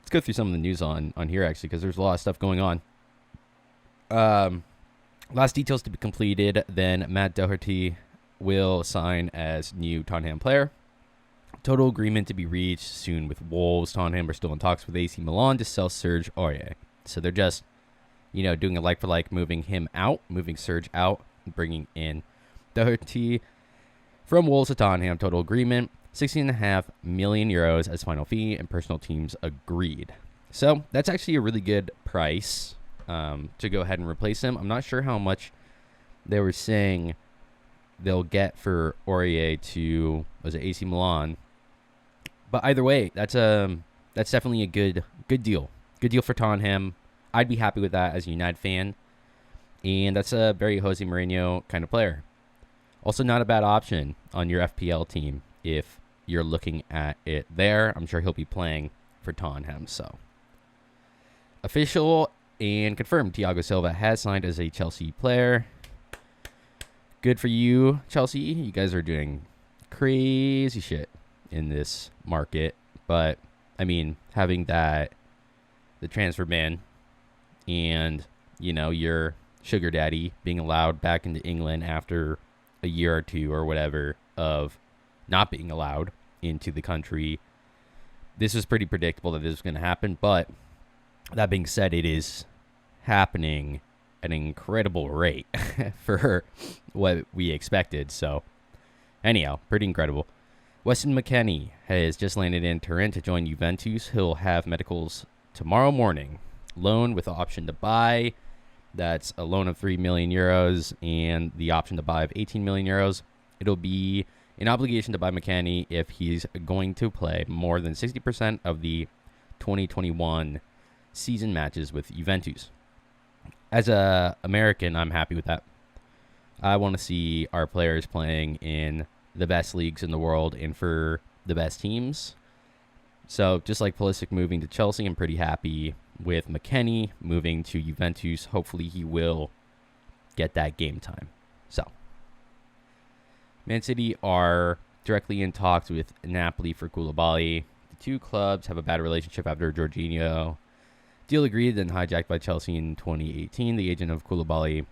let's go through some of the news on here, actually, because there's a lot of stuff going on. Last details to be completed. Then Matt Doherty will sign as new Tottenham player. Total agreement to be reached soon with Wolves. Tottenham are still in talks with AC Milan to sell Serge Aurier. So they're just, doing a like-for-like, moving Serge out, and bringing in Doherty from Wolves to Tottenham. Total agreement, 16.5 million euros as final fee, and personal teams agreed. So that's actually a really good price to go ahead and replace him. I'm not sure how much they were saying they'll get for Aurier to, was it AC Milan? But either way, that's definitely a good deal. Good deal for Tottenham. I'd be happy with that as a United fan. And that's a very Jose Mourinho kind of player. Also not a bad option on your FPL team if you're looking at it there. I'm sure he'll be playing for Tottenham. So, official and confirmed, Thiago Silva has signed as a Chelsea player. Good for you, Chelsea. You guys are doing crazy shit in this market. But, having the transfer ban and, your sugar daddy being allowed back into England after a year or two or whatever of not being allowed into the country. This was pretty predictable that this was going to happen. But that being said, it is happening at an incredible rate for what we expected. So, anyhow, pretty incredible. Weston Mckennie has just landed in Turin to join Juventus. He'll have medicals tomorrow morning. Loan with the option to buy. That's a loan of 3 million euros and the option to buy of 18 million euros. It'll be an obligation to buy Mckennie if he's going to play more than 60% of the 2021 season matches with Juventus. As a American, I'm happy with that. I want to see our players playing in the best leagues in the world and for the best teams. So just like Pulisic moving to Chelsea, I'm pretty happy with Mckennie moving to Juventus. Hopefully he will get that game time. So, Man City are directly in talks with Napoli for Koulibaly. The two clubs have a bad relationship after Jorginho deal agreed, then hijacked by Chelsea in 2018. The agent of Koulibaly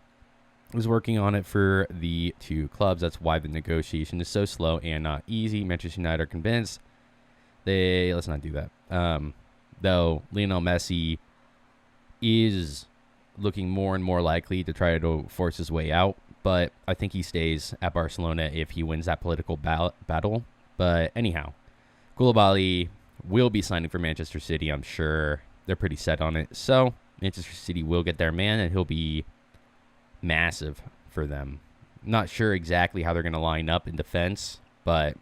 was working on it for the two clubs. That's why the negotiation is so slow and not easy. Manchester United are convinced. Let's not do that. Though Lionel Messi is looking more and more likely to try to force his way out, but I think he stays at Barcelona if he wins that political battle. But anyhow, Koulibaly will be signing for Manchester City, I'm sure. They're pretty set on it. So Manchester City will get their man, and he'll be massive for them. Not sure exactly how they're going to line up in defense, but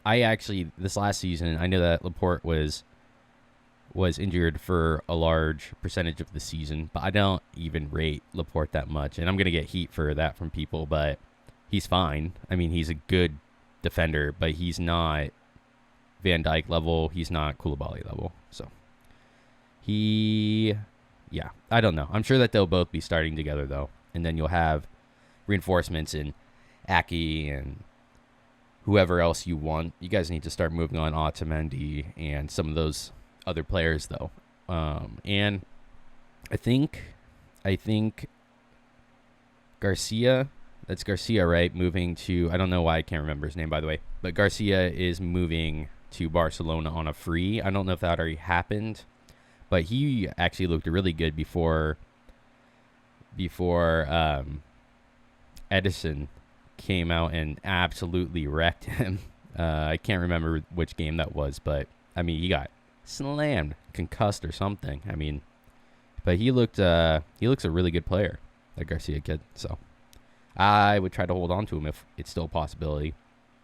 this last season, I know that Laporte was injured for a large percentage of the season, but I don't even rate Laporte that much, and I'm going to get heat for that from people, but he's fine. He's a good defender, but he's not Van Dijk level. He's not Koulibaly level. So, I don't know. I'm sure that they'll both be starting together, though, and then you'll have reinforcements in Aki and whoever else you want. You guys need to start moving on Otamendi and some of those other players, though. And I think Garcia, that's Garcia, right? Moving to, I don't know why I can't remember his name, by the way, but Garcia is moving to Barcelona on a free. I don't know if that already happened, but he actually looked really good before Edison came out and absolutely wrecked him. I can't remember which game that was, but he got slammed, concussed or something. But he looks a really good player, that Garcia kid. So I would try to hold on to him if it's still a possibility.